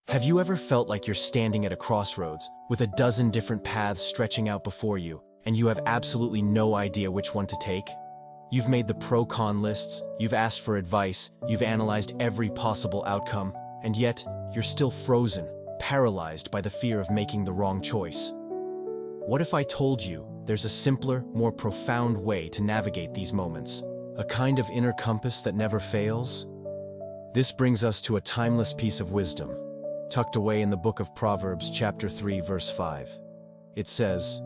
Have you ever felt like you're standing at a crossroads with a dozen different paths stretching out before you, and you have absolutely no idea which one to take? You've made the pro-con lists, you've asked for advice, you've analyzed every possible outcome, and yet you're still frozen, paralyzed by the fear of making the wrong choice. What if I told you there's a simpler, more profound way to navigate these moments? A kind of inner compass that never fails? This brings us to a timeless piece of wisdom, tucked away in the book of Proverbs, chapter 3, verse 5. It says,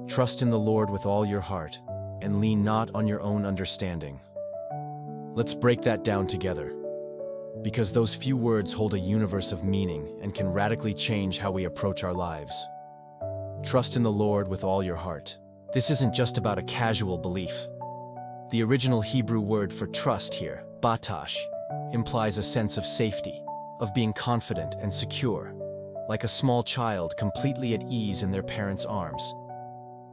"Trust in the Lord with all your heart, and lean not on your own understanding." Let's break that down together, because those few words hold a universe of meaning and can radically change how we approach our lives. Trust in the Lord with all your heart. This isn't just about a casual belief. The original Hebrew word for trust here, batash, implies a sense of safety, of being confident and secure, like a small child completely at ease in their parents' arms.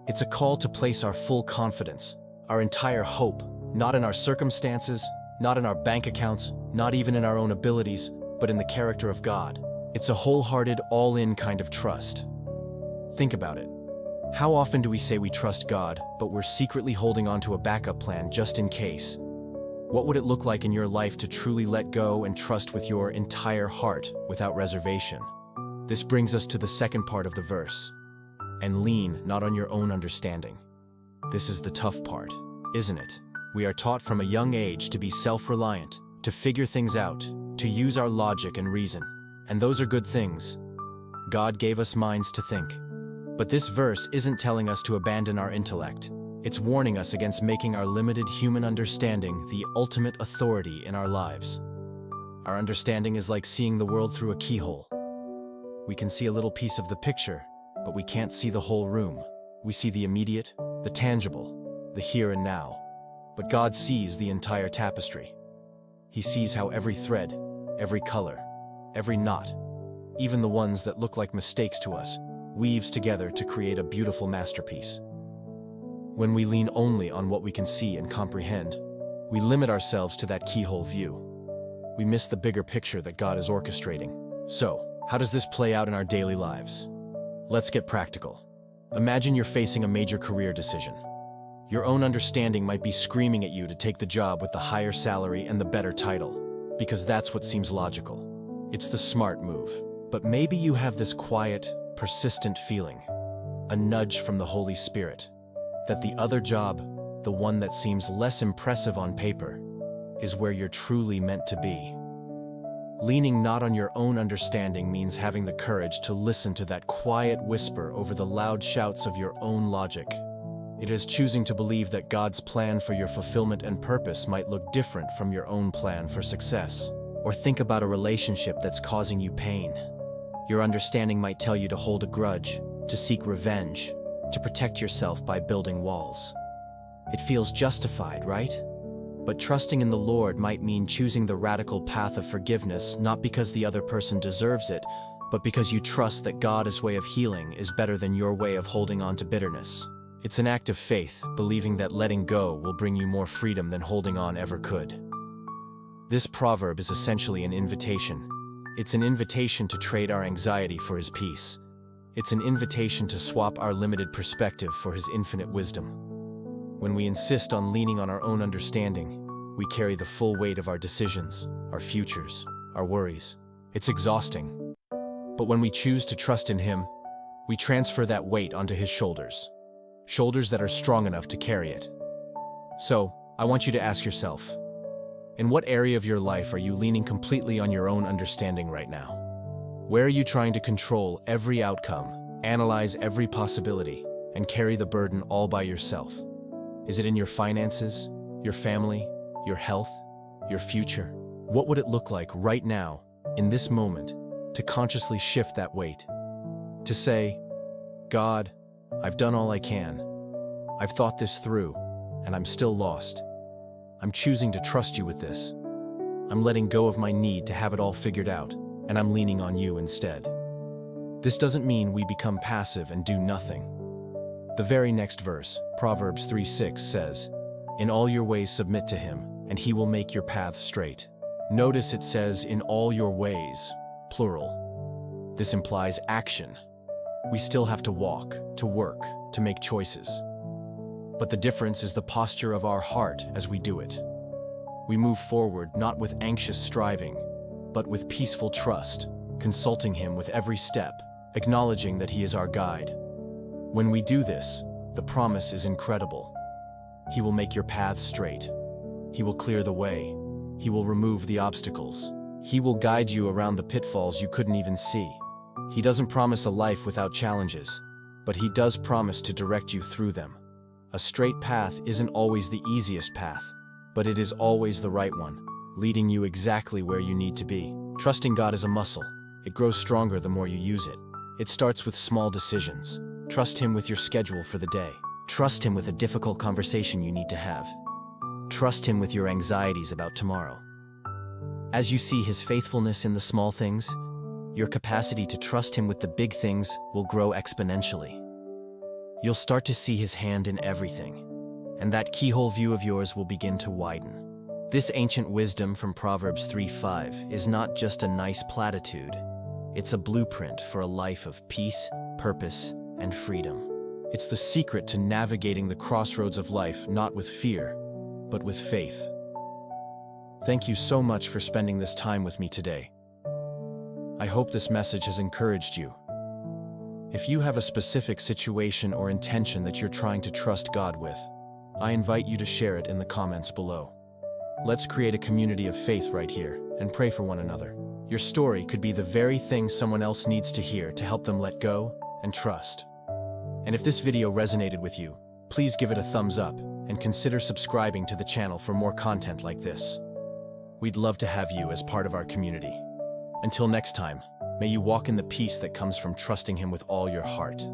It's a call to place our full confidence, our entire hope, not in our circumstances, not in our bank accounts, not even in our own abilities, but in the character of God. It's a wholehearted, all-in kind of trust. Think about it. How often do we say we trust God, but we're secretly holding on to a backup plan just in case? What would it look like in your life to truly let go and trust with your entire heart without reservation? This brings us to the second part of the verse. And lean not on your own understanding. This is the tough part, isn't it? We are taught from a young age to be self-reliant, to figure things out, to use our logic and reason. And those are good things. God gave us minds to think. But this verse isn't telling us to abandon our intellect. It's warning us against making our limited human understanding the ultimate authority in our lives. Our understanding is like seeing the world through a keyhole. We can see a little piece of the picture, but we can't see the whole room. We see the immediate, the tangible, the here and now. But God sees the entire tapestry. He sees how every thread, every color, every knot, even the ones that look like mistakes to us, weaves together to create a beautiful masterpiece. When we lean only on what we can see and comprehend, we limit ourselves to that keyhole view. We miss the bigger picture that God is orchestrating. So, how does this play out in our daily lives? Let's get practical. Imagine you're facing a major career decision. Your own understanding might be screaming at you to take the job with the higher salary and the better title, because that's what seems logical. It's the smart move. But maybe you have this quiet, persistent feeling, a nudge from the Holy Spirit, that the other job, the one that seems less impressive on paper, is where you're truly meant to be. Leaning not on your own understanding means having the courage to listen to that quiet whisper over the loud shouts of your own logic. It is choosing to believe that God's plan for your fulfillment and purpose might look different from your own plan for success. Or think about a relationship that's causing you pain. Your understanding might tell you to hold a grudge, to seek revenge, to protect yourself by building walls. It feels justified, right? But trusting in the Lord might mean choosing the radical path of forgiveness, not because the other person deserves it, but because you trust that God's way of healing is better than your way of holding on to bitterness. It's an act of faith, believing that letting go will bring you more freedom than holding on ever could. This proverb is essentially an invitation. It's an invitation to trade our anxiety for His peace. It's an invitation to swap our limited perspective for His infinite wisdom. When we insist on leaning on our own understanding, we carry the full weight of our decisions, our futures, our worries. It's exhausting. But when we choose to trust in Him, we transfer that weight onto His shoulders. Shoulders that are strong enough to carry it. So, I want you to ask yourself, in what area of your life are you leaning completely on your own understanding right now? Where are you trying to control every outcome, analyze every possibility, and carry the burden all by yourself? Is it in your finances, your family, your health, your future? What would it look like right now, in this moment, to consciously shift that weight? To say, God, I've done all I can. I've thought this through, and I'm still lost. I'm choosing to trust you with this. I'm letting go of my need to have it all figured out, and I'm leaning on you instead. This doesn't mean we become passive and do nothing. The very next verse, Proverbs 3:6 says, "In all your ways submit to Him, and He will make your paths straight." Notice it says, "in all your ways," plural. This implies action. We still have to walk, to work, to make choices. But the difference is the posture of our heart as we do it. We move forward not with anxious striving, but with peaceful trust, consulting Him with every step, acknowledging that He is our guide. When we do this, the promise is incredible. He will make your path straight. He will clear the way. He will remove the obstacles. He will guide you around the pitfalls you couldn't even see. He doesn't promise a life without challenges, but He does promise to direct you through them. A straight path isn't always the easiest path, but it is always the right one, leading you exactly where you need to be. Trusting God is a muscle. It grows stronger the more you use it. It starts with small decisions. Trust Him with your schedule for the day. Trust Him with a difficult conversation you need to have. Trust Him with your anxieties about tomorrow. As you see His faithfulness in the small things, your capacity to trust Him with the big things will grow exponentially. You'll start to see His hand in everything, and that keyhole view of yours will begin to widen. This ancient wisdom from Proverbs 3:5 is not just a nice platitude. It's a blueprint for a life of peace, purpose, and freedom. It's the secret to navigating the crossroads of life not with fear, but with faith. Thank you so much for spending this time with me today. I hope this message has encouraged you. If you have a specific situation or intention that you're trying to trust God with, I invite you to share it in the comments below. Let's create a community of faith right here and pray for one another. Your story could be the very thing someone else needs to hear to help them let go and trust. And if this video resonated with you, please give it a thumbs up and consider subscribing to the channel for more content like this. We'd love to have you as part of our community. Until next time, may you walk in the peace that comes from trusting Him with all your heart.